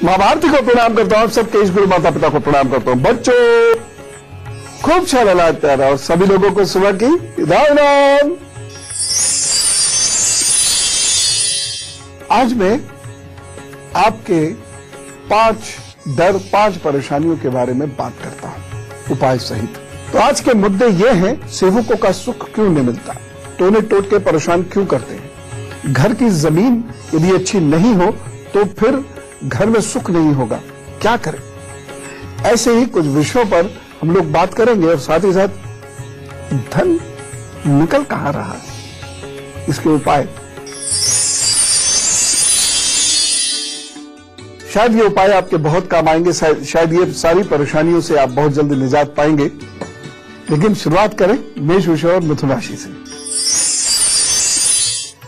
मां भारती को प्रणाम करता हूं, सबके इस गुरु माता पिता को प्रणाम करता हूं। बच्चों खूब सारा लाल प्यारा और सभी लोगों को सुबह की राम। आज मैं आपके 5 परेशानियों के बारे में बात करता हूं उपाय सहित। तो आज के मुद्दे ये हैं, सेवकों का सुख क्यों नहीं मिलता, टोने टोट के परेशान क्यों करते हैं, घर की जमीन यदि अच्छी नहीं हो तो फिर घर में सुख नहीं होगा, क्या करें। ऐसे ही कुछ विषयों पर हम लोग बात करेंगे और साथ ही साथ धन निकल कहां रहा है, इसके उपाय। शायद ये उपाय आपके बहुत काम आएंगे, शायद ये सारी परेशानियों से आप बहुत जल्दी निजात पाएंगे। लेकिन शुरुआत करें मेष, वृषभ और मिथुन राशि से।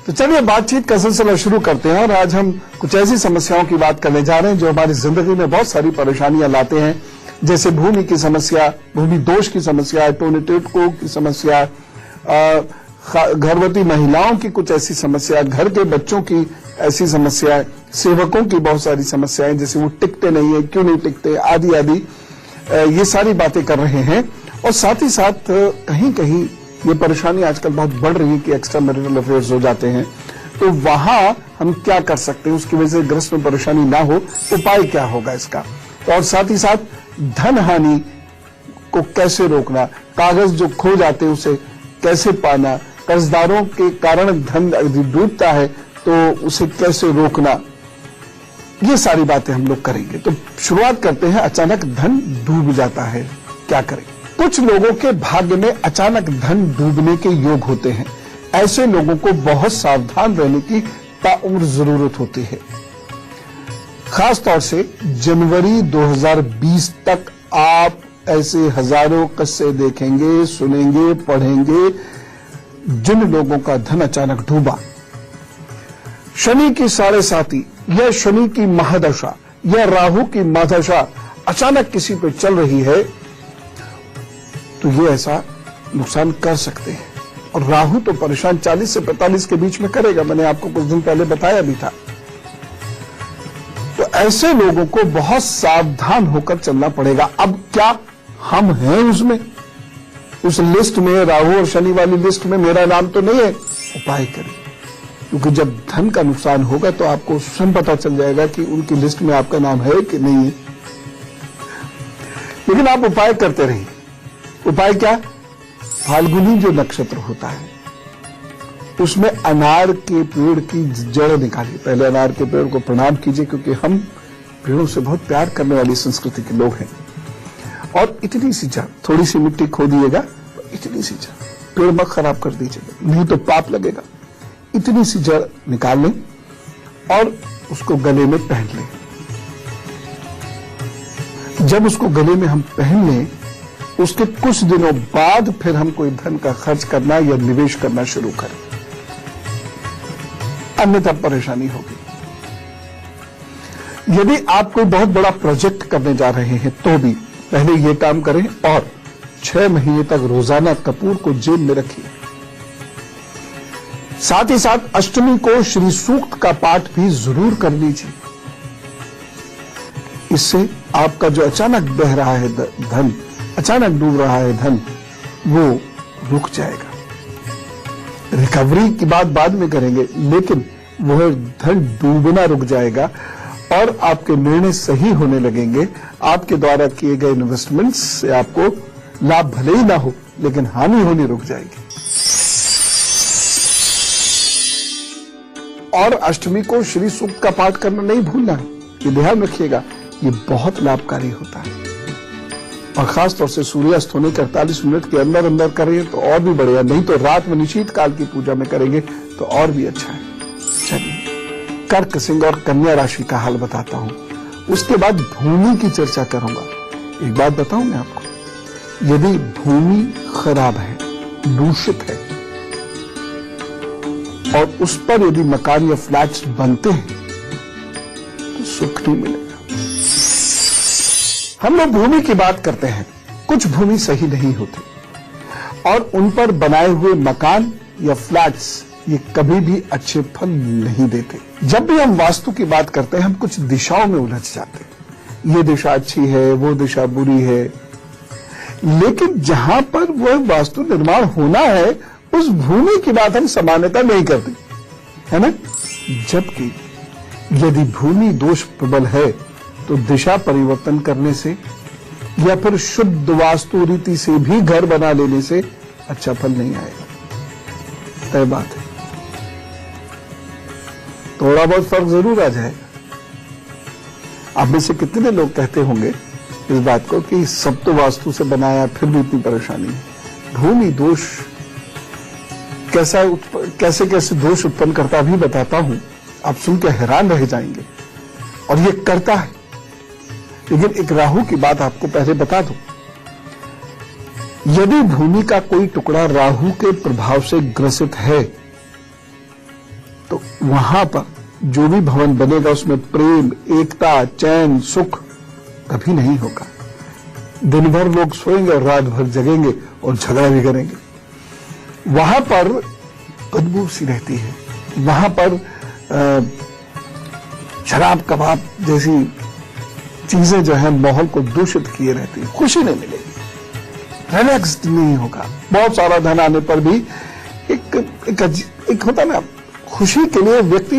तो चलिए बातचीत का सिलसिला शुरू करते हैं और आज हम कुछ ऐसी समस्याओं की बात करने जा रहे हैं जो हमारी जिंदगी में बहुत सारी परेशानियां लाते हैं, जैसे भूमि की समस्या, भूमि दोष की समस्या, टोने टोटकों की समस्या, गर्भवती महिलाओं की कुछ ऐसी समस्या, घर के बच्चों की ऐसी समस्याएं, सेवकों की बहुत सारी समस्याएं, जैसे वो टिकते नहीं है, क्यों नहीं टिकते, आदि आदि, ये सारी बातें कर रहे हैं। और साथ ही साथ कहीं कहीं ये परेशानी आजकल बहुत बढ़ रही है कि एक्स्ट्रा मैरिटल अफेयर्स हो जाते हैं, तो वहां हम क्या कर सकते हैं, उसकी वजह से ग्रस्त में परेशानी ना हो, उपाय क्या होगा इसका। तो और साथ ही साथ धन हानि को कैसे रोकना, कागज जो खो जाते हैं उसे कैसे पाना, कर्जदारों के कारण धन डूबता है तो उसे कैसे रोकना, ये सारी बातें हम लोग करेंगे। तो शुरुआत करते हैं, अचानक धन डूब जाता है, क्या करें। कुछ लोगों के भाग्य में अचानक धन डूबने के योग होते हैं, ऐसे लोगों को बहुत सावधान रहने की ताउम्र जरूरत होती है। खासतौर से जनवरी 2020 तक आप ऐसे हजारों किस्से देखेंगे, सुनेंगे, पढ़ेंगे जिन लोगों का धन अचानक डूबा। शनि की 7.5 या शनि की महादशा या राहु की महादशा अचानक किसी पे चल रही है तो ये ऐसा नुकसान कर सकते हैं। और राहु तो परेशान 40 से 45 के बीच में करेगा, मैंने आपको कुछ दिन पहले बताया भी था। तो ऐसे लोगों को बहुत सावधान होकर चलना पड़ेगा। अब क्या हम हैं उसमें, उस लिस्ट में, राहु और शनि वाली लिस्ट में मेरा नाम तो नहीं है। उपाय करिए, क्योंकि जब धन का नुकसान होगा तो आपको स्वयं पता चल जाएगा कि उनकी लिस्ट में आपका नाम है कि नहीं है। लेकिन आप उपाय करते रहिए। उपाय क्या, फाल्गुनी जो नक्षत्र होता है उसमें अनार के पेड़ की जड़ निकालिए। पहले अनार के पेड़ को प्रणाम कीजिए, क्योंकि हम पेड़ों से बहुत प्यार करने वाली संस्कृति के लोग हैं। और इतनी सी जड़, थोड़ी सी मिट्टी खो दिएगा, इतनी सी जड़, पेड़ मत खराब कर दीजिएगा, नहीं तो पाप लगेगा। इतनी सी जड़ निकाल लें और उसको गले में पहन लें। जब उसको गले में हम पहन लें, उसके कुछ दिनों बाद फिर हम कोई धन का खर्च करना या निवेश करना शुरू करें, अन्यथा परेशानी होगी। यदि आप कोई बहुत बड़ा प्रोजेक्ट करने जा रहे हैं तो भी पहले यह काम करें और 6 महीने तक रोजाना कपूर को जेब में रखिए। साथ ही साथ अष्टमी को श्री सूक्त का पाठ भी जरूर कर लीजिए। इससे आपका जो अचानक बह रहा है धन, अचानक डूब रहा है धन, वो रुक जाएगा। रिकवरी की बात बाद में करेंगे, लेकिन वह धन डूबना रुक जाएगा और आपके निर्णय सही होने लगेंगे। आपके द्वारा किए गए इन्वेस्टमेंट्स से आपको लाभ भले ही ना हो, लेकिन हानि होनी रुक जाएगी। और अष्टमी को श्री सूक्त का पाठ करना नहीं भूलना है, ये ध्यान रखिएगा, ये बहुत लाभकारी होता है। और खासतौर से सूर्यास्त होने के 48 मिनट के अंदर अंदर करें तो और भी बढ़िया, नहीं तो रात में निशीत काल की पूजा में करेंगे तो और भी अच्छा है। चलिए कर्क, सिंह और कन्या राशि का हाल बताता हूं, उसके बाद भूमि की चर्चा करूंगा। एक बात बताऊं मैं आपको, यदि भूमि खराब है, दूषित है और उस पर यदि मकान या फ्लैट्स बनते हैं तो सुख नहीं मिलेगा। हम लोग भूमि की बात करते हैं, कुछ भूमि सही नहीं होती और उन पर बनाए हुए मकान या फ्लैट्स ये कभी भी अच्छे फल नहीं देते। जब भी हम वास्तु की बात करते हैं हम कुछ दिशाओं में उलझ जाते हैं, ये दिशा अच्छी है, वो दिशा बुरी है, लेकिन जहां पर वह वास्तु निर्माण होना है उस भूमि की बात हम सामान्यता नहीं करते, है ना। जबकि यदि भूमि दोष प्रबल है तो दिशा परिवर्तन करने से या फिर शुद्ध वास्तु रीति से भी घर बना लेने से अच्छा फल नहीं आएगा, तय बात है। थोड़ा बहुत फर्क जरूर आ जाएगा। आप में से कितने लोग कहते होंगे इस बात को कि सब तो वास्तु से बनाया फिर भी इतनी परेशानी है। भूमि दोष कैसे कैसे दोष उत्पन्न करता भी बताता हूं, आप सुन के हैरान रह जाएंगे। और ये करता है, लेकिन एक राहु की बात आपको पहले बता दूं। यदि भूमि का कोई टुकड़ा राहु के प्रभाव से ग्रसित है तो वहां पर जो भी भवन बनेगा उसमें प्रेम, एकता, चैन, सुख कभी नहीं होगा। दिन भर लोग सोएंगे और रात भर जगेंगे और झगड़ा भी करेंगे। वहां पर बदबू सी रहती है, वहां पर शराब कबाब जैसी चीजें जो है माहौल को दूषित किए रहती है, खुशी नहीं मिलेगी, रिलैक्स्ड नहीं होगा। बहुत सारा धन आने पर भी एक होता ना, खुशी के लिए व्यक्ति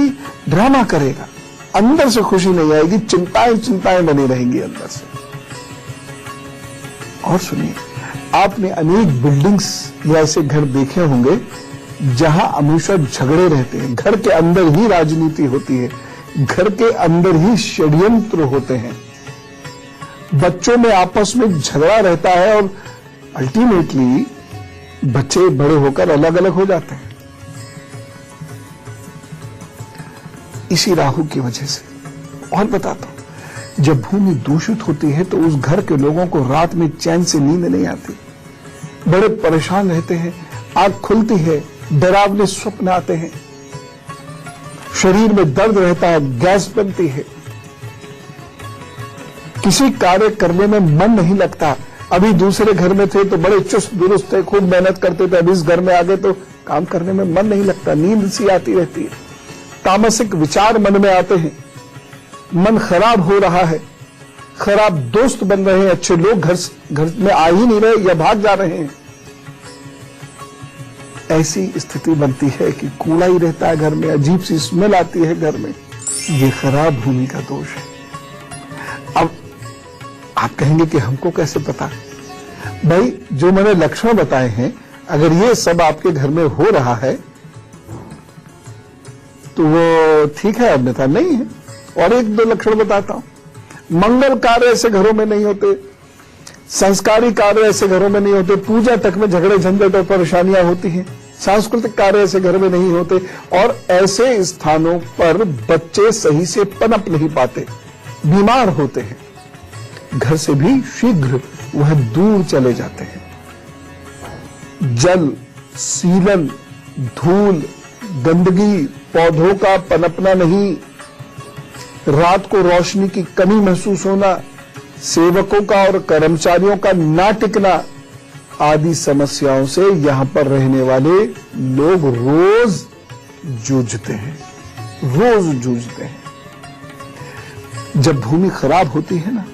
ड्रामा करेगा, अंदर से खुशी नहीं आएगी, चिंताएं बनी रहेंगी अंदर से। और सुनिए, आपने अनेक बिल्डिंग्स या ऐसे घर देखे होंगे जहां हमेशा झगड़े रहते हैं, घर के अंदर ही राजनीति होती है, घर के अंदर ही षड्यंत्र होते हैं, बच्चों में आपस में झगड़ा रहता है और अल्टीमेटली बच्चे बड़े होकर अलग अलग हो जाते हैं, इसी राहु की वजह से। और बताता हूं, जब भूमि दूषित होती है तो उस घर के लोगों को रात में चैन से नींद नहीं आती, बड़े परेशान रहते हैं, आंख खुलती है, डरावने स्वप्न आते हैं, शरीर में दर्द रहता है, गैस बनती है, किसी कार्य करने में मन नहीं लगता। अभी दूसरे घर में थे तो बड़े चुस्त दुरुस्त थे, खूब मेहनत करते थे, अभी इस घर में आ गए तो काम करने में मन नहीं लगता, नींद सी आती रहती है, तामसिक विचार मन में आते हैं, मन खराब हो रहा है, खराब दोस्त बन रहे हैं, अच्छे लोग घर में आ ही नहीं रहे या भाग जा रहे हैं। ऐसी स्थिति बनती है कि कूड़ा ही रहता है घर में, अजीब सी स्मेल आती है घर में। ये खराब भूमि का दोष है। अब आप कहेंगे कि हमको कैसे पता? भाई, जो मैंने लक्षण बताए हैं, अगर ये सब आपके घर में हो रहा है तो वो ठीक है, अन्यथा नहीं है। और एक दो लक्षण बताता हूं। मंगल कार्य ऐसे घरों में नहीं होते, संस्कारी कार्य ऐसे घरों में नहीं होते, पूजा तक में झगड़े झंझट और परेशानियां होती हैं, सांस्कृतिक कार्य ऐसे घर में नहीं होते, और ऐसे स्थानों पर बच्चे सही से पनप नहीं पाते, बीमार होते हैं, घर से भी शीघ्र वह दूर चले जाते हैं। जल, सीलन, धूल, गंदगी, पौधों का पनपना नहीं, रात को रोशनी की कमी महसूस होना, सेवकों का और कर्मचारियों का ना टिकना आदि समस्याओं से यहां पर रहने वाले लोग रोज जूझते हैं। जब भूमि खराब होती है ना,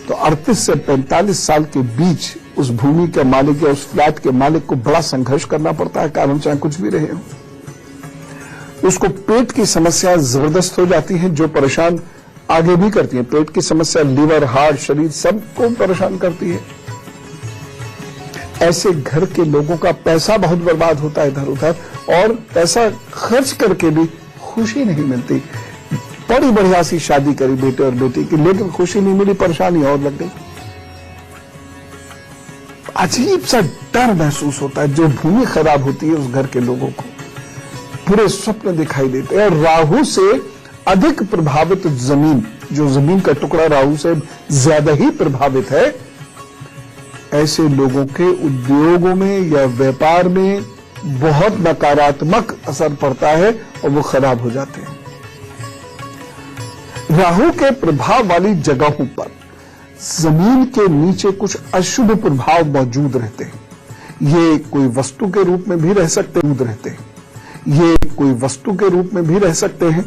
तो 38 से 45 साल के बीच उस भूमि के मालिक या उस फ्लैट के मालिक को बड़ा संघर्ष करना पड़ता है, कारण चाहे कुछ भी रहे हो। उसको पेट की समस्या जबरदस्त हो जाती है, जो परेशान आगे भी करती है। पेट की समस्या लीवर, हार्ट, शरीर सबको परेशान करती है। ऐसे घर के लोगों का पैसा बहुत बर्बाद होता है इधर उधर, और पैसा खर्च करके भी खुशी नहीं मिलती। बड़ी बढ़िया सी शादी करी बेटे और बेटी की, लेकिन खुशी नहीं मिली, परेशानी और लग गई। अजीब सा डर महसूस होता है। जो भूमि खराब होती है उस घर के लोगों को पूरे स्वप्न दिखाई देते हैं। और राहु से अधिक प्रभावित जमीन, जो जमीन का टुकड़ा राहु से ज्यादा ही प्रभावित है, ऐसे लोगों के उद्योगों में या व्यापार में बहुत नकारात्मक असर पड़ता है और वो खराब हो जाते हैं। राहु के प्रभाव वाली जगहों पर जमीन के नीचे कुछ अशुभ प्रभाव मौजूद रहते हैं। ये कोई वस्तु के रूप में भी रह सकते हैं, ये कोई वस्तु के रूप में भी रह सकते हैं,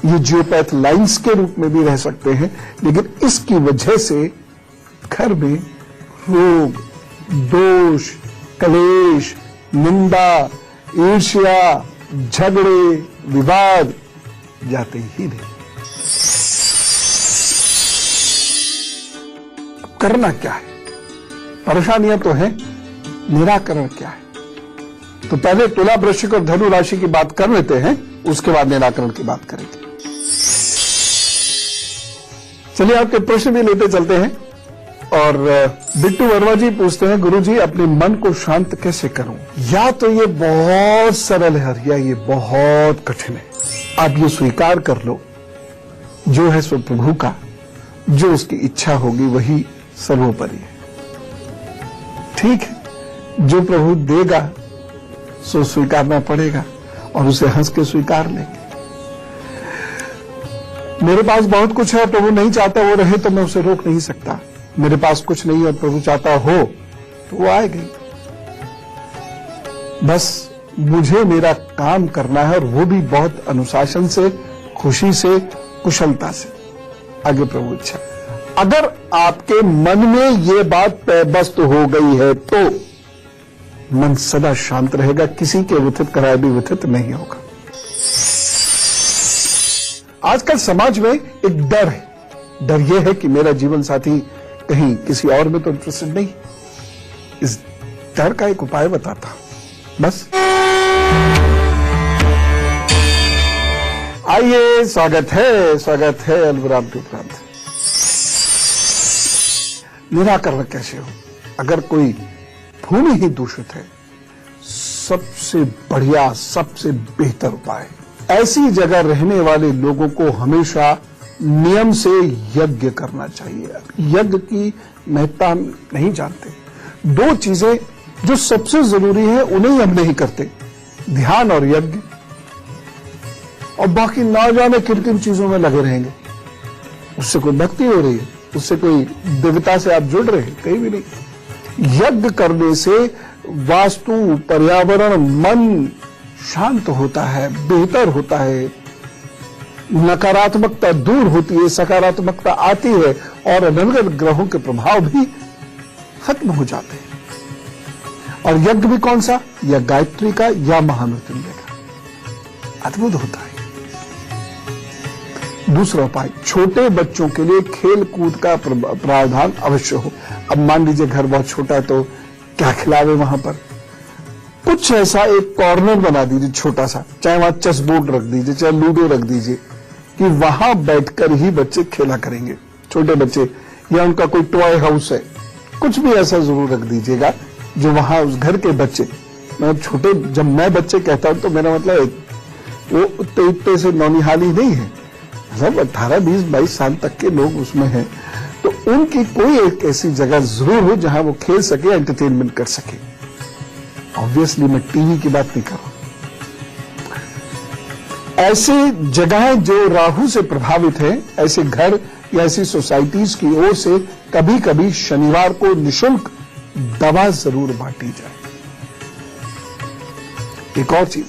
ये जियोपैथ लाइंस के रूप में भी रह सकते हैं, लेकिन इसकी वजह से घर में रोग, दोष, कलेश, निंदा, ईर्ष्या, झगड़े, विवाद जाते ही नहीं। अब करना क्या है? परेशानियां तो हैं, निराकरण क्या है? तो पहले तुला, वृश्चिक और धनु राशि की बात कर लेते हैं, उसके बाद निराकरण की बात करेंगे। चलिए आपके प्रश्न भी लेते चलते हैं। और बिट्टू वर्मा जी पूछते हैं, गुरुजी अपने मन को शांत कैसे करूं? या तो ये बहुत सरल है या ये बहुत कठिन है। आप ये स्वीकार कर लो, जो है सो प्रभु का, जो उसकी इच्छा होगी वही सर्वोपरि है। ठीक है, जो प्रभु देगा सो स्वीकारना पड़ेगा और उसे हंस के स्वीकार लेंगे। मेरे पास बहुत कुछ है, प्रभु नहीं चाहता वो रहे तो मैं उसे रोक नहीं सकता। मेरे पास कुछ नहीं और प्रभु चाहता हो तो वो आएगी। बस मुझे मेरा काम करना है, और वो भी बहुत अनुशासन से, खुशी से, कुशलता से। आगे प्रभु इच्छा। अगर आपके मन में ये बात पैबस्त हो गई है तो मन सदा शांत रहेगा, किसी के व्यथित कराए भी व्यथित नहीं होगा। आजकल समाज में एक डर है। डर यह है कि मेरा जीवन साथी कहीं किसी और में तो इंटरेस्टेड नहीं। इस डर का एक उपाय बताता हूं, बस। आइए, स्वागत है अलविराम के उपरांत। निराकरण कैसे हो? अगर कोई भूमि ही दूषित है, सबसे बढ़िया, सबसे बेहतर उपाय, ऐसी जगह रहने वाले लोगों को हमेशा नियम से यज्ञ करना चाहिए। यज्ञ की महत्ता हम नहीं जानते। दो चीजें जो सबसे जरूरी है उन्हें हम नहीं करते, ध्यान और यज्ञ, और बाकी ना जाने किन किन चीजों में लगे रहेंगे। उससे कोई भक्ति हो रही है, उससे कोई देवता से आप जुड़ रहे हैं? कहीं भी नहीं। यज्ञ करने से वास्तु, पर्यावरण, मन शांत होता है, बेहतर होता है, नकारात्मकता दूर होती है, सकारात्मकता आती है, और अनर्गल ग्रहों के प्रभाव भी खत्म हो जाते हैं। और यज्ञ भी कौन सा? या गायत्री का या महामृत्युंजय का। अद्भुत होता है। दूसरा उपाय, छोटे बच्चों के लिए खेल कूद का प्रावधान अवश्य हो। अब मान लीजिए घर बहुत छोटा है तो क्या खिलावे वहां पर? कुछ ऐसा एक कॉर्नर बना दीजिए छोटा सा, चाहे वहां चेस बोर्ड रख दीजिए, चाहे लूडो रख दीजिए, कि वहां बैठकर ही बच्चे खेला करेंगे। छोटे बच्चे, या उनका कोई टॉय हाउस है, कुछ भी ऐसा जरूर रख दीजिएगा जो वहां उस घर के बच्चे, मैं छोटे, जब मैं बच्चे कहता हूं तो मेरा मतलब वो इतने से नौनिहाली नहीं है, मतलब 18, 20, 22 साल तक के लोग उसमें हैं। तो उनकी कोई एक ऐसी जगह जरूर हो जहां वो खेल सके, एंटरटेनमेंट कर सके। ऑब्वियसली मैं टीवी की बात नहीं कर रहा। ऐसे जगहें जो राहु से प्रभावित है, ऐसे घर या ऐसी सोसाइटीज की ओर से कभी कभी शनिवार को निःशुल्क दवा जरूर बांटी जाए। एक और चीज,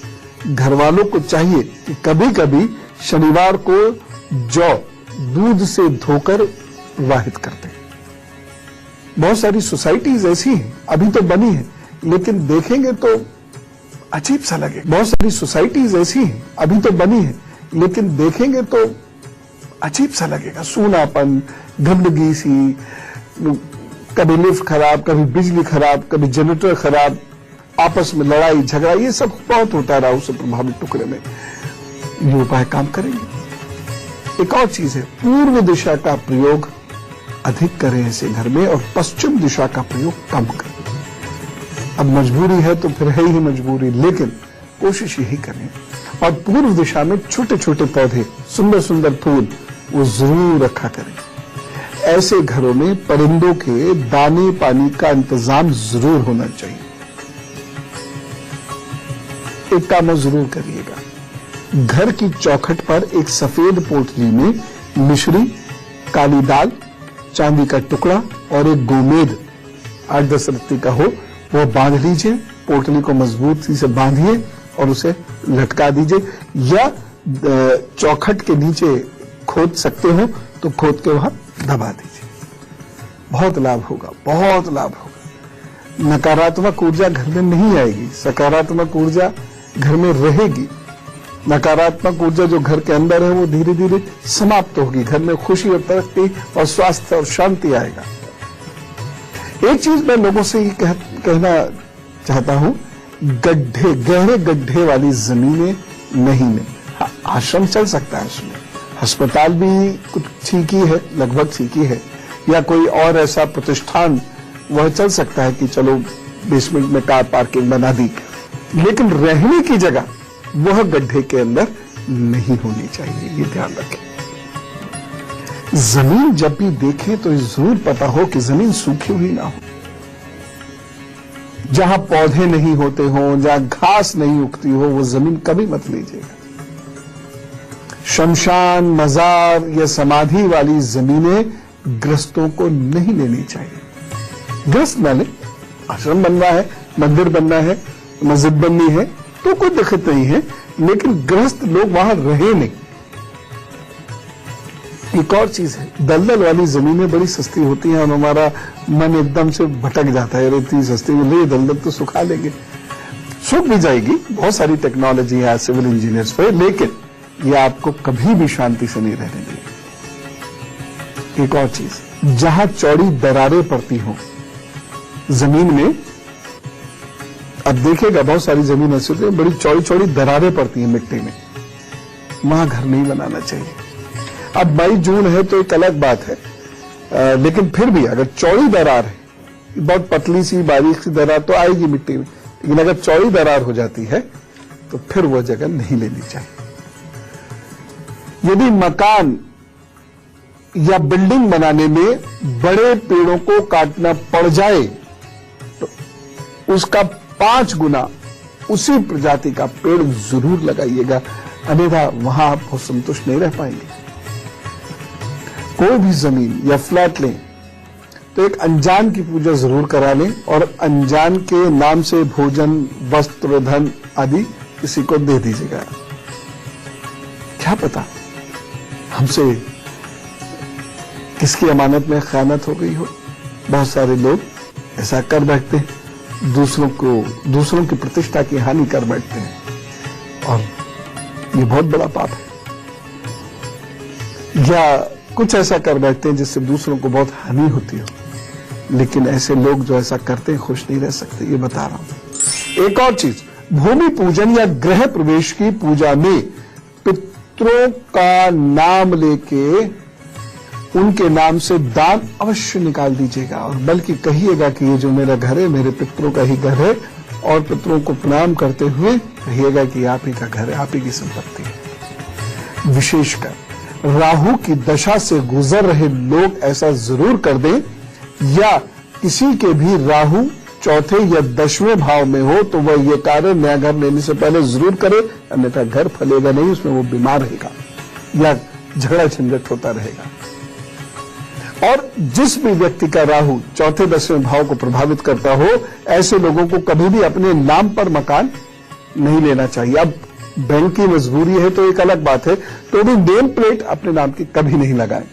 घर वालों को चाहिए कि कभी कभी शनिवार को जौ दूध से धोकर प्रवाहित करते हैं। बहुत सारी सोसाइटीज ऐसी हैं, अभी तो बनी है, लेकिन देखेंगे तो अजीब सा लगे। बहुत सारी सोसाइटीज ऐसी हैं, अभी तो बनी है, लेकिन देखेंगे तो अजीब सा लगेगा। सूनापन, गंदगी सी, कभी लिफ्ट खराब, कभी बिजली खराब, कभी जनरेटर खराब, आपस में लड़ाई झगड़ा, ये सब बहुत होता है राहु से प्रभावित टुकड़े में। ये उपाय काम करेंगे। एक और चीज है, पूर्व दिशा का प्रयोग अधिक करें ऐसे घर में, और पश्चिम दिशा का प्रयोग कम करें। अब मजबूरी है तो फिर है ही मजबूरी, लेकिन कोशिश यही करें। और पूर्व दिशा में छोटे छोटे पौधे, सुंदर सुंदर फूल, वो जरूर रखा करें। ऐसे घरों में परिंदों के दाने पानी का इंतजाम जरूर होना चाहिए। एक काम जरूर करिएगा, घर की चौखट पर एक सफेद पोटली में मिश्री, काली दाल, चांदी का टुकड़ा और एक गोमेद 8-10 रत्ती का हो, वो बांध लीजिए। पोटली को मजबूती से बांधिए और उसे लटका दीजिए, या चौखट के नीचे खोद सकते हो तो खोद के वहां दबा दीजिए। बहुत लाभ होगा, बहुत लाभ होगा। नकारात्मक ऊर्जा घर में नहीं आएगी, सकारात्मक ऊर्जा घर में रहेगी। नकारात्मक ऊर्जा जो घर के अंदर है वो धीरे धीरे समाप्त होगी। घर में खुशी और तरक्की और स्वास्थ्य और शांति आएगा। एक चीज मैं लोगों से ये कहना चाहता हूं, गड्ढे, गहरे गड्ढे वाली जमीनें नहीं लें। हाँ, आश्रम चल सकता है, उसमें अस्पताल भी कुछ ठीक ही है, लगभग ठीक ही है, या कोई और ऐसा प्रतिष्ठान वह चल सकता है कि चलो बेसमेंट में कार पार्किंग बना दी, लेकिन रहने की जगह वह गड्ढे के अंदर नहीं होनी चाहिए, ये ध्यान रखें। जमीन जब भी देखें तो जरूर पता हो कि जमीन सूखी हुई ना हो। जहां पौधे नहीं होते हों, जहां घास नहीं उगती हो, वो जमीन कभी मत लीजिएगा। शमशान, मजार या समाधि वाली जमीनें ग्रस्तों को नहीं लेनी चाहिए। ग्रस्त ना ले, आश्रम बनना है, मंदिर बनना है, मस्जिद बननी है तो कोई दिक्कत नहीं है, लेकिन गृहस्थ लोग वहां रहे नहीं। एक और चीज है, दलदल वाली जमीनें बड़ी सस्ती होती हैं और हमारा मन एकदम से भटक जाता है, इतनी सस्ती मिल रही है, दलदल तो सुखा लेंगे। सूख भी जाएगी, बहुत सारी टेक्नोलॉजी है सिविल इंजीनियर्स पे, लेकिन ये आपको कभी भी शांति से नहीं रहने देगी। एक और चीज, जहां चौड़ी दरारें पड़ती हो जमीन में, अब देखिएगा बहुत सारी जमीन ऐसी होती है बड़ी चौड़ी चौड़ी दरारें पड़ती हैं मिट्टी में, वहां घर नहीं बनाना चाहिए। अब मई जून है तो एक अलग बात है, लेकिन फिर भी अगर चौड़ी दरार है, बहुत पतली सी बारीक सी दरार तो आएगी मिट्टी में, लेकिन अगर चौड़ी दरार हो जाती है तो फिर वह जगह नहीं लेनी चाहिए। यदि मकान या बिल्डिंग बनाने में बड़े पेड़ों को काटना पड़ जाए तो उसका 5 गुना उसी प्रजाति का पेड़ जरूर लगाइएगा, अन्यथा वहां आप संतुष्ट नहीं रह पाएंगे। कोई भी जमीन या फ्लैट लें तो एक अनजान की पूजा जरूर करा लें, और अनजान के नाम से भोजन, वस्त्र, धन आदि किसी को दे दीजिएगा। क्या पता हमसे किसकी अमानत में खयानत हो गई हो। बहुत सारे लोग ऐसा कर बैठते हैं, दूसरों की प्रतिष्ठा की हानि कर बैठते हैं, और ये बहुत बड़ा पाप है। या कुछ ऐसा कर बैठते हैं जिससे दूसरों को बहुत हानि होती हो, लेकिन ऐसे लोग जो ऐसा करते हैं खुश नहीं रह सकते, ये बता रहा हूं। एक और चीज, भूमि पूजन या गृह प्रवेश की पूजा में पितरों का नाम लेके उनके नाम से दान अवश्य निकाल दीजिएगा, और बल्कि कहिएगा कि ये जो मेरा घर है मेरे पितरों का ही घर है, और पितरों को प्रणाम करते हुए कहिएगा कि आप ही का घर है, आप ही की संपत्ति है। विशेषकर राहु की दशा से गुजर रहे लोग ऐसा जरूर कर दें, या किसी के भी राहु चौथे या 10वें भाव में हो तो वह ये कार्य नया घर लेने से पहले जरूर करे, अन्यथा घर फलेगा नहीं, उसमें वो बीमार रहेगा या झगड़ा झंझट होता रहेगा। और जिस भी व्यक्ति का राहु चौथे 10वें भाव को प्रभावित करता हो, ऐसे लोगों को कभी भी अपने नाम पर मकान नहीं लेना चाहिए। अब बैंक की मजबूरी है तो एक अलग बात है, तो भी नेम प्लेट अपने नाम की कभी नहीं लगाएं।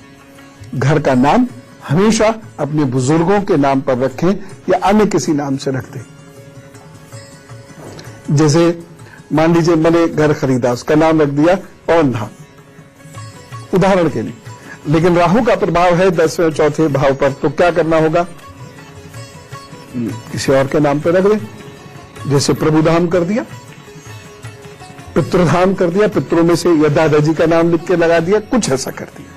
घर का नाम हमेशा अपने बुजुर्गों के नाम पर रखें या अन्य किसी नाम से रख दें। जैसे मान लीजिए मैंने घर खरीदा, उसका नाम रख दिया पवन धाम, उदाहरण के लिए, लेकिन राहु का प्रभाव है 10वें चौथे भाव पर, तो क्या करना होगा, किसी और के नाम पर रख दें। जैसे प्रभुधाम कर दिया, पितृधाम कर दिया, पितरों में से या दादाजी का नाम लिख के लगा दिया, कुछ ऐसा कर दिया।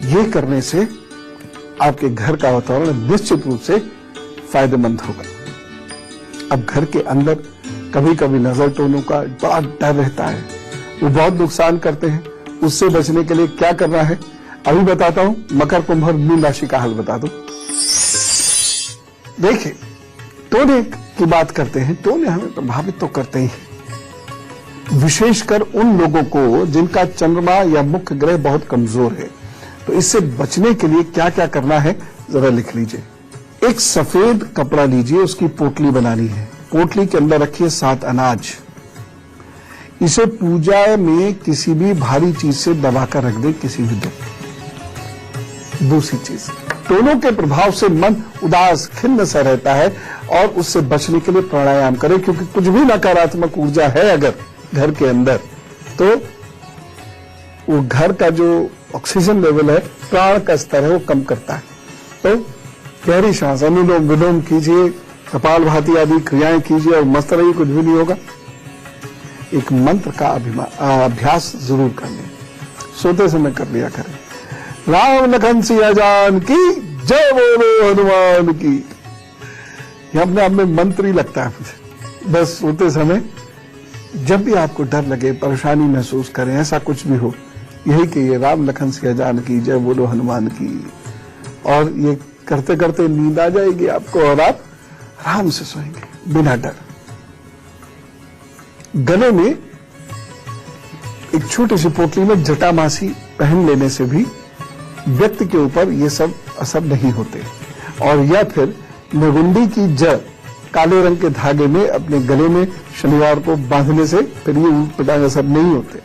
ये करने से आपके घर का वातावरण निश्चित रूप से फायदेमंद होगा। अब घर के अंदर कभी कभी नजर टोनों का बड़ा डर रहता है, वो बहुत नुकसान करते हैं। उससे बचने के लिए क्या करना है अभी बताता हूं। मकर, कुंभ और मीन राशि का हाल बता दूं। देखिए, टोने की बात करते हैं, टोने हमें प्रभावित तो करते ही हैं, विशेषकर उन लोगों को जिनका चंद्रमा या मुख्य ग्रह बहुत कमजोर है। तो इससे बचने के लिए क्या क्या करना है जरा लिख लीजिए। एक सफेद कपड़ा लीजिए, उसकी पोटली बनानी है, पोटली के अंदर रखिए 7 अनाज। इसे पूजा में किसी भी भारी चीज से दबाकर रख दे, किसी भी दिन। दूसरी चीज, दोनों के प्रभाव से मन उदास खिन्न सा रहता है और उससे बचने के लिए प्राणायाम करें, क्योंकि कुछ भी नकारात्मक ऊर्जा है अगर घर के अंदर, तो वो घर का जो ऑक्सीजन लेवल है, प्राण का स्तर है, वो कम करता है। तो गहरी सांस, अनुलोम विलोम कीजिए, कपालभाति आदि क्रियाएं कीजिए और मस्त रहिए, कुछ भी नहीं होगा। एक मंत्र का अभ्यास जरूर कर लें, सोते समय कर लिया करें। राम लखन सिया जान की जय, बोलो हनुमान की। यह अपने आप में मंत्र ही लगता है मुझे। बस सोते समय जब भी आपको डर लगे, परेशानी महसूस करें, ऐसा कुछ भी हो, यही कहिए राम लखन सिया जान की जय, बोलो हनुमान की। और ये करते करते नींद आ जाएगी आपको और आप आराम से सोएंगे बिना डर। गले में एक छोटी सी पोटली में जटामासी पहन लेने से भी व्यक्ति के ऊपर ये सब असर नहीं होते। और या फिर नगुंडी की जड़ काले रंग के धागे में अपने गले में शनिवार को बांधने से फिर ये ऊट-पटांग असर नहीं होते।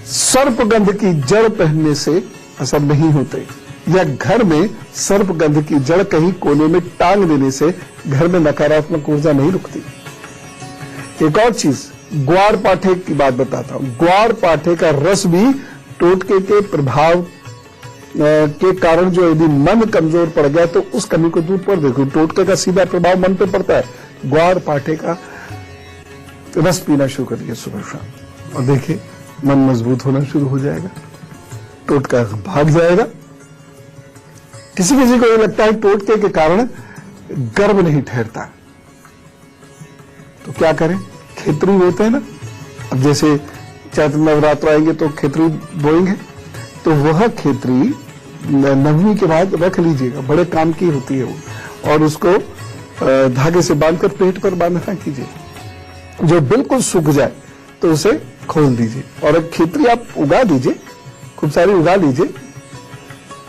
सर्पगंध की जड़ पहनने से असर नहीं होते। या घर में सर्पगंध की जड़ कहीं कोने में टांग देने से घर में नकारात्मक ऊर्जा नहीं रुकती। एक और चीज, ग्वार पाठे की बात बताता हूं। ग्वार पाठे का रस भी टोटके के प्रभाव के कारण जो यदि मन कमजोर पड़ गया तो उस कमी को दूर कर देखो। टोटके का सीधा प्रभाव मन पे पड़ता है। ग्वार पाठे का रस पीना शुरू करिए सुबह शाम और देखिए मन मजबूत होना शुरू हो जाएगा, टोटका भाग जाएगा। किसी किसी को ये लगता है टोटके के कारण गर्भ नहीं ठहरता, तो क्या करें? खेतरी होते हैं ना, अब जैसे चैत्र नवरात्र आएंगे तो खेतरी बोएंगे, तो वह खेतरी नवमी के बाद रख लीजिएगा, बड़े काम की होती है वो, और उसको धागे से बांधकर पेट पर बांधना कीजिए। जो बिल्कुल सूख जाए तो उसे खोल दीजिए और एक खेतरी आप उगा दीजिए, खूब सारी उगा लीजिए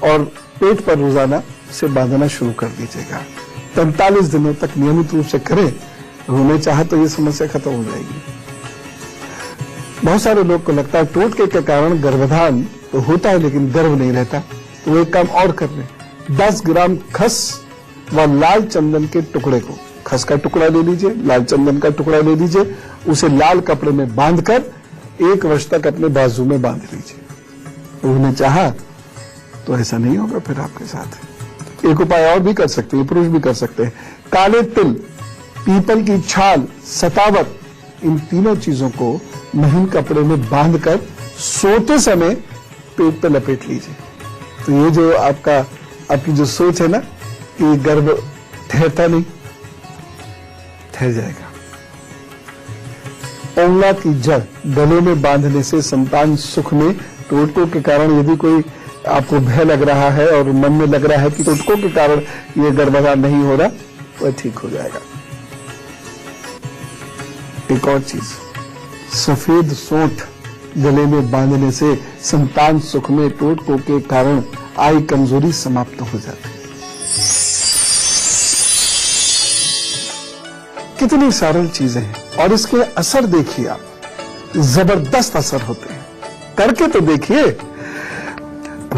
और पेट पर रोजाना से बांधना शुरू कर दीजिएगा। 45 दिनों तक नियमित रूप से करें, रोने चाहे तो ये समस्या खत्म हो जाएगी। बहुत सारे लोग को लगता है टोटके के कारण गर्भाधान तो होता है लेकिन गर्भ नहीं रहता, तो वो एक काम और कर रहे हैं। 10 ग्राम खस व लाल चंदन के टुकड़े को, खस का टुकड़ा ले लीजिए, लाल चंदन का टुकड़ा ले लीजिए, उसे लाल कपड़े में बांधकर 1 वर्ष तक अपने बाजू में बांध लीजिए। उन्हें चाहा तो ऐसा नहीं होगा फिर आपके साथ। एक उपाय और भी कर सकते हैं, पुरुष भी कर सकते हैं। काले तिल, पीपल की छाल, सतावत, इन तीनों चीजों को महीन कपड़े में बांधकर सोते समय पेट पे लपेट लीजिए। तो ये जो आपकी जो सोच है ना कि गर्भ ठहरता नहीं, ठहर जाएगा। औंला की जड़ गले में बांधने से संतान सुख में टोटकों के कारण यदि कोई आपको भय लग रहा है और मन में लग रहा है कि टोटकों के कारण ये गर्भाधान नहीं हो रहा, वह ठीक हो जाएगा। एक और चीज, सफेद सोंठ गले में बांधने से संतान सुख में टोटकों के कारण आई कमजोरी समाप्त हो जाती है। कितनी सरल चीजें हैं और इसके असर देखिए आप, जबरदस्त असर होते हैं। करके तो देखिए।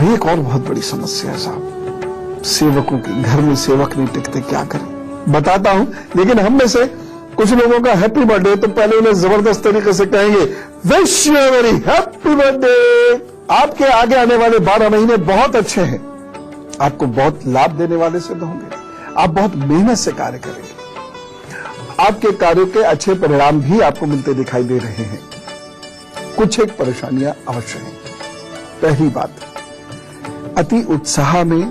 एक और बहुत बड़ी समस्या है साहब, सेवकों की। घर में सेवक नहीं टिकते, क्या करें बताता हूं। लेकिन हम में से कुछ लोगों का हैप्पी बर्थडे तो पहले उन्हें जबरदस्त तरीके से कहेंगे wish you very happy birthday. आपके आगे आने वाले 12 महीने बहुत अच्छे हैं, आपको बहुत लाभ देने वाले सिद्ध होंगे। आप बहुत मेहनत से कार्य करेंगे, आपके कार्यों के अच्छे परिणाम भी आपको मिलते दिखाई दे रहे हैं। कुछ एक परेशानियां अवश्य हैं। पहली बात, अति उत्साह में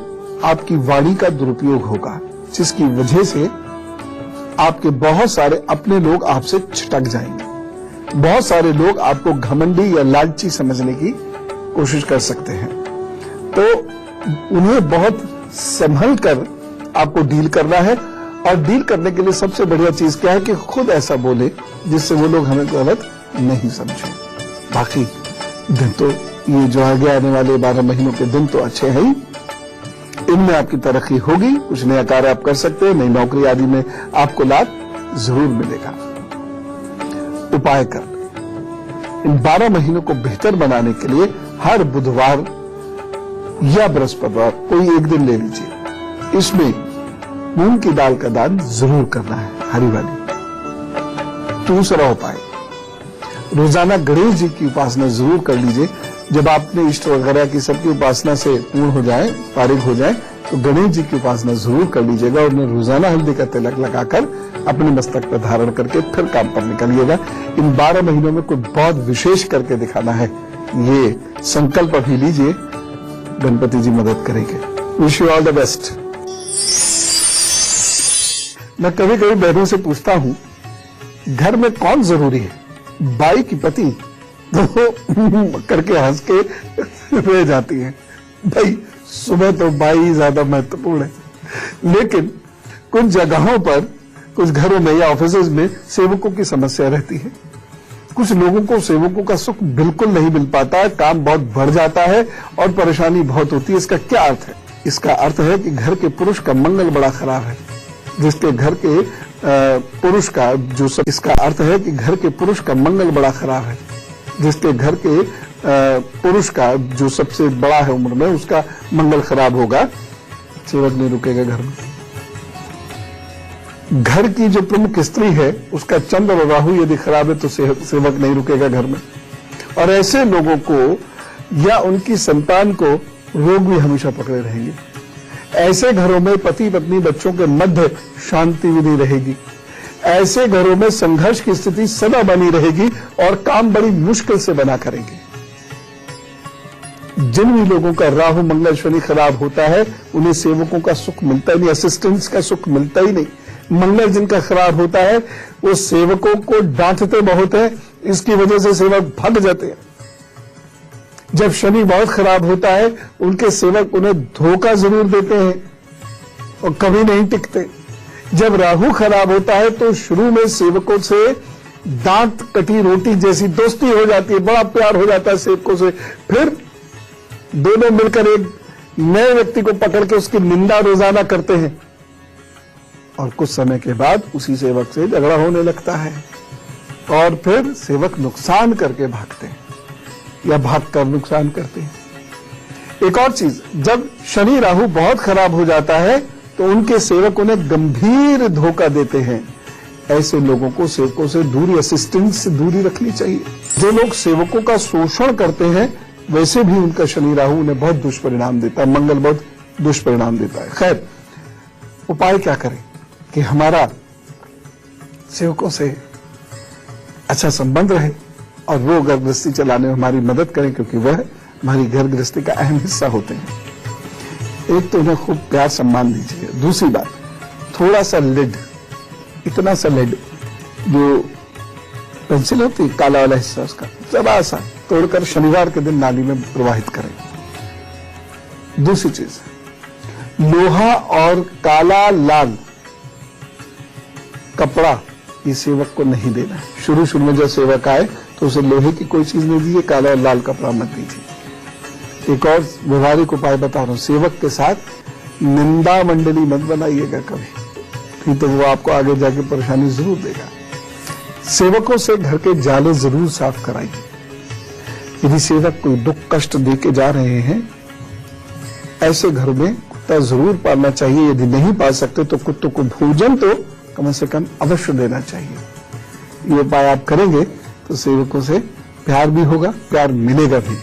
आपकी वाणी का दुरुपयोग होगा, जिसकी वजह से आपके बहुत सारे अपने लोग आपसे छिटक जाएंगे। बहुत सारे लोग आपको घमंडी या लालची समझने की कोशिश कर सकते हैं, तो उन्हें बहुत संभल कर आपको डील करना है। और डील करने के लिए सबसे बढ़िया चीज क्या है कि खुद ऐसा बोले जिससे वो लोग हमें गलत नहीं समझे। बाकी दिन तो ये जो आगे आने वाले 12 महीनों के दिन तो अच्छे हैं ही। इनमें आपकी तरक्की होगी, कुछ नया कार्य आप कर सकते हैं, नई नौकरी आदि में आपको लाभ जरूर मिलेगा। उपाय कर, इन 12 महीनों को बेहतर बनाने के लिए हर बुधवार या बृहस्पतिवार कोई एक दिन ले लीजिए, इसमें मूंग की दाल का दान जरूर करना है, हरी वाली। दूसरा उपाय, रोजाना गणेश जी की उपासना जरूर कर लीजिए। जब आपने इष्ट वगैरह की सबकी उपासना से पूर्ण हो जाए, फारिग हो जाए, तो गणेश जी की उपासना जरूर कर लीजिएगा और उन्हें रोजाना हल्दी का तिलक लगाकर अपने मस्तक पर धारण करके फिर काम पर निकलिएगा। इन 12 महीनों में कोई बहुत विशेष करके दिखाना है, ये संकल्प अभी लीजिए, गणपति जी मदद करेंगे। Wish you all the best. मैं कभी कभी बहनों से पूछता हूं, घर में कौन जरूरी है, बाई की पति? तो करके हंस के रह जाती है। भाई सुबह तो बाई ज्यादा महत्वपूर्ण है, लेकिन कुछ जगहों पर, कुछ घरों में या ऑफिस में सेवकों की समस्या रहती है। कुछ लोगों को सेवकों का सुख बिल्कुल नहीं मिल पाता, काम बहुत बढ़ जाता है और परेशानी बहुत होती है। इसका क्या अर्थ है? इसका अर्थ है कि घर के पुरुष का मंगल बड़ा खराब है। जिसके घर के पुरुष का जो सब, इसका अर्थ है कि घर के पुरुष का मंगल बड़ा खराब है। जिसके घर के पुरुष का जो सबसे बड़ा है उम्र में, उसका मंगल खराब होगा, सेवक नहीं रुकेगा घर में। घर की जो प्रमुख स्त्री है, उसका चंद्र और राहु यदि खराब है तो सेवक नहीं रुकेगा घर में। और ऐसे लोगों को या उनकी संतान को रोग भी हमेशा पकड़े रहेंगे। ऐसे घरों में पति पत्नी बच्चों के मध्य शांति भी नहीं रहेगी। ऐसे घरों में संघर्ष की स्थिति सदा बनी रहेगी और काम बड़ी मुश्किल से बना करेंगे। जिन भी लोगों का राहु मंगल शनि खराब होता है, उन्हें सेवकों का सुख मिलता ही नहीं, असिस्टेंस का सुख मिलता ही नहीं। मंगल जिनका खराब होता है, वो सेवकों को डांटते बहुत है, इसकी वजह से सेवक भाग जाते हैं। जब शनि बहुत खराब होता है, उनके सेवक उन्हें धोखा जरूर देते हैं और कभी नहीं टिकते। जब राहु खराब होता है तो शुरू में सेवकों से दांत कटी रोटी जैसी दोस्ती हो जाती है, बड़ा प्यार हो जाता है सेवकों से। फिर दोनों मिलकर एक नए व्यक्ति को पकड़ के उसकी निंदा रोजाना करते हैं और कुछ समय के बाद उसी सेवक से झगड़ा होने लगता है और फिर सेवक नुकसान करके भागते हैं या भागकर नुकसान करते हैं। एक और चीज, जब शनि राहु बहुत खराब हो जाता है तो उनके सेवक उन्हें गंभीर धोखा देते हैं। ऐसे लोगों को सेवकों से दूरी, असिस्टेंस से दूरी रखनी चाहिए। जो लोग सेवकों का शोषण करते हैं, वैसे भी उनका शनि राहु उन्हें बहुत दुष्परिणाम देता है, मंगल बहुत दुष्परिणाम देता है। खैर, उपाय क्या करें कि हमारा सेवकों से अच्छा संबंध रहे और वो घर गृहस्थी चलाने में हमारी मदद करें, क्योंकि वह हमारी घर गृहस्थी का अहम हिस्सा होते हैं। एक तो उन्हें खूब प्यार सम्मान दीजिए। दूसरी बात, थोड़ा सा लेड, इतना सा लेड जो पेंसिल होती है, काला वाला हिस्सा उसका जरा सा तोड़कर शनिवार के दिन नाली में प्रवाहित करें। दूसरी चीज, लोहा और काला लाल कपड़ा ये सेवक को नहीं देना है। शुरू में जब सेवक आए तो उसे लोहे की कोई चीज नहीं दीजिए, काला और लाल कपड़ा मत दीजिए। एक और व्यवहारिक उपाय बता रहा हूं, सेवक के साथ निंदा मंडली मत बनाइएगा कभी, फिर तो वो आपको आगे जाके परेशानी जरूर देगा। सेवकों से घर के जाले जरूर साफ कराइए। यदि सेवक कोई दुख कष्ट दे के जा रहे हैं, ऐसे घर में कुत्ता जरूर पालना चाहिए। यदि नहीं पाल सकते तो कुत्तों को भोजन तो कम से कम अवश्य देना चाहिए। ये उपाय आप करेंगे तो सेवकों से प्यार भी होगा, प्यार मिलेगा भी।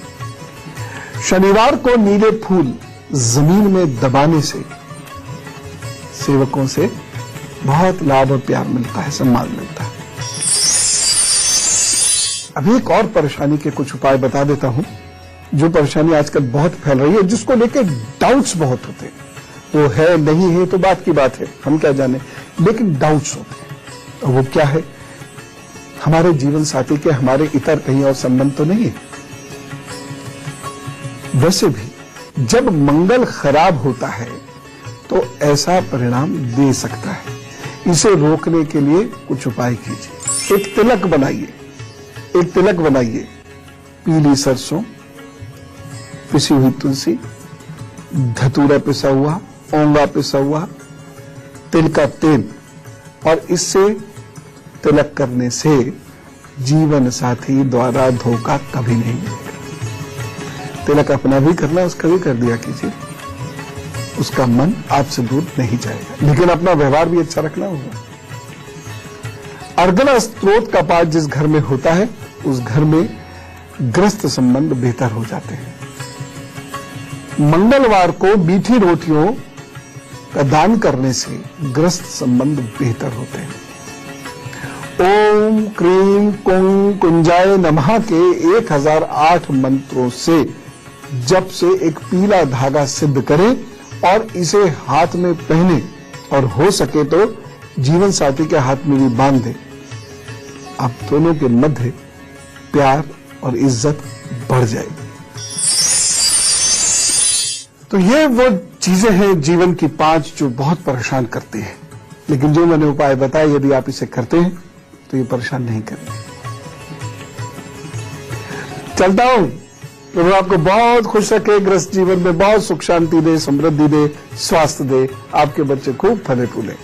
शनिवार को नीले फूल जमीन में दबाने से सेवकों से बहुत लाभ और प्यार मिलता है, सम्मान मिलता है। अभी एक और परेशानी के कुछ उपाय बता देता हूं, जो परेशानी आजकल बहुत फैल रही है, जिसको लेकर डाउट्स बहुत होते हैं। वो है नहीं है तो बात की बात है, हम क्या जाने, लेकिन डाउट्स होते हैं। और वो क्या है? हमारे जीवन साथी के हमारे इतर कहीं और संबंध तो नहीं है। वैसे भी जब मंगल खराब होता है तो ऐसा परिणाम दे सकता है। इसे रोकने के लिए कुछ उपाय कीजिए। एक तिलक बनाइए, एक तिलक बनाइए, पीली सरसों, पिसी हुई तुलसी, धतूरा पिसा हुआ, ओंगा पिसा हुआ, तिल का तेल, और इससे तिलक करने से जीवन साथी द्वारा धोखा कभी नहीं मिलेगा। तिलक अपना भी करना, उसका भी कर दिया कीजिए, उसका मन आपसे दूर नहीं जाएगा, लेकिन अपना व्यवहार भी अच्छा रखना होगा। अर्गला स्त्रोत का पाठ जिस घर में होता है उस घर में ग्रस्त संबंध बेहतर हो जाते हैं। मंगलवार को मीठी रोटियों का दान करने से ग्रस्त संबंध बेहतर होते हैं। ओम क्रीम कुं कुंजाय नमः के 1008 मंत्रों से जप से एक पीला धागा सिद्ध करें और इसे हाथ में पहने, और हो सके तो जीवन साथी के हाथ में भी बांध दें। आप दोनों के मध्य प्यार और इज्जत बढ़ जाएगी। तो ये वो चीजें हैं जीवन की 5 जो बहुत परेशान करती हैं, लेकिन जो मैंने उपाय बताए यदि आप इसे करते हैं तो ये परेशान नहीं करते। चलता हूं, प्रभु आपको बहुत खुश रखे, ग्रस्त जीवन में बहुत सुख शांति दे, समृद्धि दे, स्वास्थ्य दे, आपके बच्चे खूब फले फूले।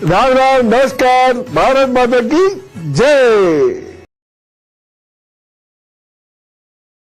राम राम, नमस्कार, भारत माता की जय।